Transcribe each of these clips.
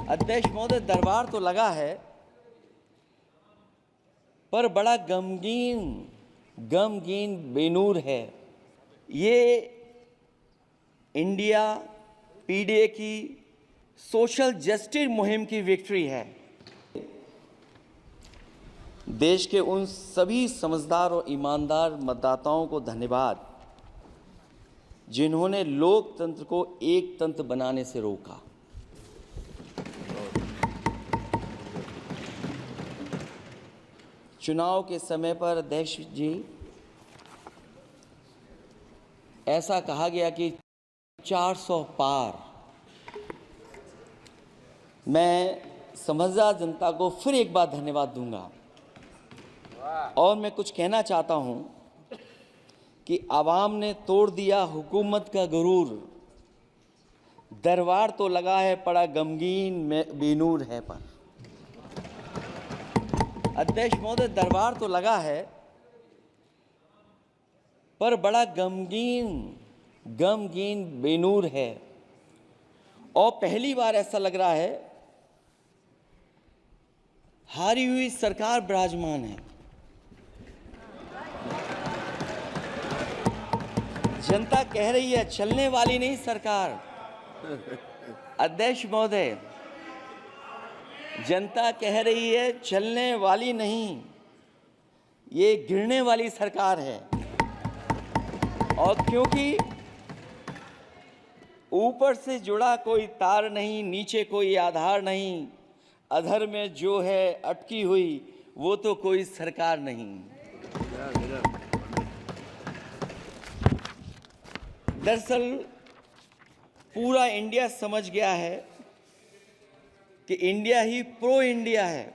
अध्यक्ष महोदय, दरबार तो लगा है पर बड़ा गमगीन बेनूर है। ये इंडिया पीडीए की सोशल जस्टिस मुहिम की विक्ट्री है। देश के उन सभी समझदार और ईमानदार मतदाताओं को धन्यवाद जिन्होंने लोकतंत्र को एक तंत्र बनाने से रोका। चुनाव के समय पर अध्यक्ष जी ऐसा कहा गया कि 400 पार। मैं समझदार जनता को फिर एक बार धन्यवाद दूंगा और मैं कुछ कहना चाहता हूं कि आवाम ने तोड़ दिया हुकूमत का गुरूर। दरबार तो लगा है बड़ा गमगीन बेनूर है पर। अध्यक्ष महोदय, दरबार तो लगा है पर बड़ा गमगीन बेनूर है और पहली बार ऐसा लग रहा है हारी हुई सरकार विराजमान है। जनता कह रही है चलने वाली नहीं सरकार। अध्यक्ष महोदय, जनता कह रही है चलने वाली नहीं, ये गिरने वाली सरकार है। और क्योंकि ऊपर से जुड़ा कोई तार नहीं, नीचे कोई आधार नहीं, अधर में जो है अटकी हुई वो तो कोई सरकार नहीं। दरअसल पूरा इंडिया समझ गया है कि इंडिया ही प्रो इंडिया है।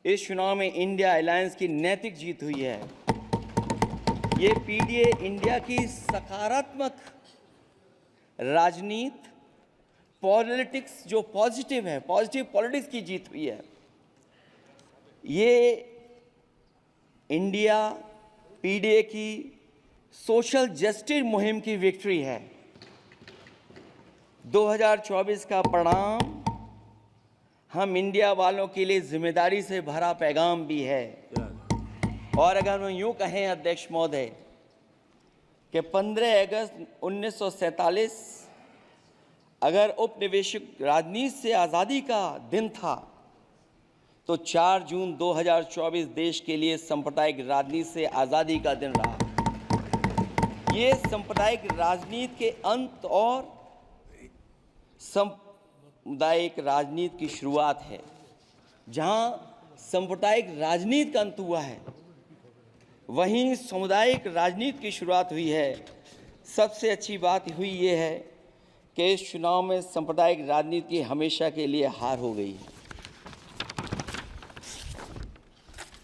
इस चुनाव में इंडिया अलायंस की नैतिक जीत हुई है। ये पीडीए इंडिया की सकारात्मक राजनीति, पॉलिटिक्स जो पॉजिटिव है, पॉजिटिव पॉलिटिक्स की जीत हुई है। ये इंडिया पीडीए की सोशल जस्टिस मुहिम की विक्ट्री है। 2024 का परिणाम हम इंडिया वालों के लिए जिम्मेदारी से भरा पैगाम भी है। और अगर हम यूं कहें अध्यक्ष महोदय कि 15 अगस्त 1947 अगर उपनिवेशिक राजनीति से आज़ादी का दिन था तो 4 जून 2024 देश के लिए सांप्रदायिक राजनीति से आज़ादी का दिन रहा। ये सांप्रदायिक राजनीति के अंत और सामुदायिक राजनीति की शुरुआत है। जहां सांप्रदायिक राजनीति का अंत हुआ है वहीं सामुदायिक राजनीति की शुरुआत हुई है। सबसे अच्छी बात हुई ये है कि इस चुनाव में सांप्रदायिक राजनीति की हमेशा के लिए हार हो गई है।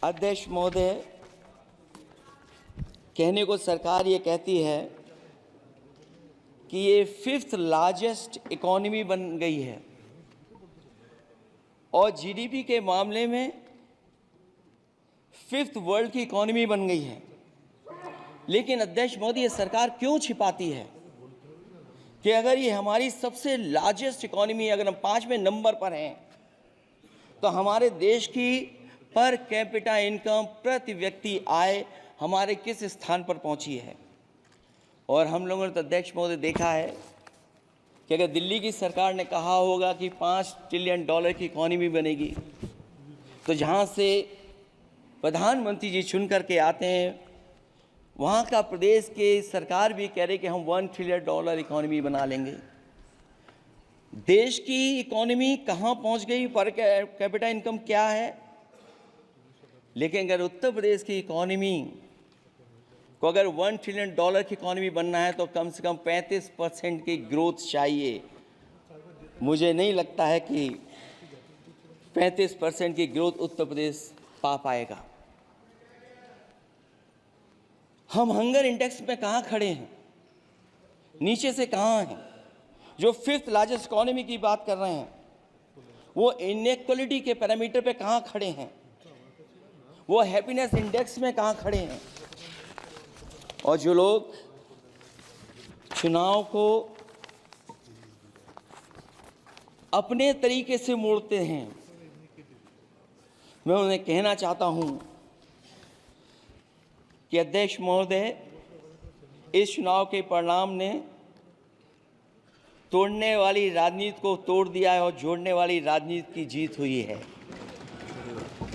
अध्यक्ष महोदय, कहने को सरकार ये कहती है कि ये 5th लार्जेस्ट इकोनॉमी बन गई है और जीडीपी के मामले में 5th वर्ल्ड की इकोनॉमी बन गई है। लेकिन अध्यक्ष मोदी, ये सरकार क्यों छिपाती है कि अगर ये हमारी सबसे लार्जेस्ट इकोनॉमी, अगर हम 5वें नंबर पर हैं, तो हमारे देश की पर कैपिटा इनकम, प्रति व्यक्ति आय हमारे किस स्थान पर पहुंची है। और हम लोगों ने तो अध्यक्ष महोदय देखा है कि अगर दिल्ली की सरकार ने कहा होगा कि $5 ट्रिलियन की इकोनॉमी बनेगी, तो जहां से प्रधानमंत्री जी चुन करके आते हैं वहाँ का प्रदेश के सरकार भी कह रही कि हम $1 ट्रिलियन इकोनॉमी बना लेंगे। देश की इकोनॉमी कहाँ पहुँच गई, पर कैपिटा इनकम क्या है। लेकिन अगर उत्तर प्रदेश की इकोनॉमी को अगर $1 ट्रिलियन की इकोनॉमी बनना है तो कम से कम 35% की ग्रोथ चाहिए। मुझे नहीं लगता है कि 35% की ग्रोथ उत्तर प्रदेश पा पाएगा। हम हंगर इंडेक्स में कहाँ खड़े हैं, नीचे से कहाँ हैं। जो 5th लार्जेस्ट इकोनॉमी की बात कर रहे हैं वो इनइक्वालिटी के पैरामीटर पे कहाँ खड़े हैं, वो हैप्पीनेस इंडेक्स में कहाँ खड़े हैं। और जो लोग चुनाव को अपने तरीके से मोड़ते हैं। मैं उन्हें कहना चाहता हूं कि अध्यक्ष महोदय, इस चुनाव के परिणाम ने तोड़ने वाली राजनीति को तोड़ दिया है और जोड़ने वाली राजनीति की जीत हुई है।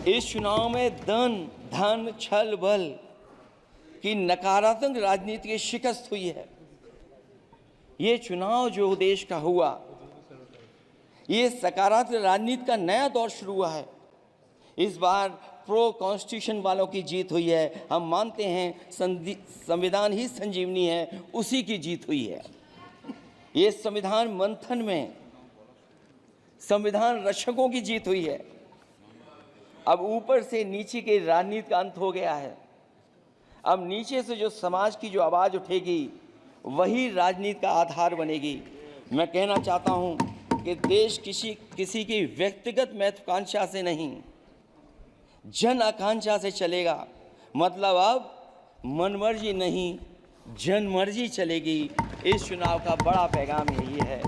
इस चुनाव में धन छल बल की नकारात्मक राजनीति की शिकस्त हुई है। ये चुनाव जो देश का हुआ, ये सकारात्मक राजनीति का नया दौर शुरू हुआ है। इस बार प्रो कॉन्स्टिट्यूशन वालों की जीत हुई है। हम मानते हैं संविधान ही संजीवनी है, उसी की जीत हुई है। ये संविधान मंथन में संविधान रक्षकों की जीत हुई है। अब ऊपर से नीचे की राजनीति का अंत हो गया है। अब नीचे से जो समाज की जो आवाज़ उठेगी, वही राजनीति का आधार बनेगी। मैं कहना चाहता हूं कि देश किसी की व्यक्तिगत महत्वाकांक्षा से नहीं, जन आकांक्षा से चलेगा। मतलब अब मनमर्जी नहीं, जनमर्जी चलेगी। इस चुनाव का बड़ा पैगाम यही है।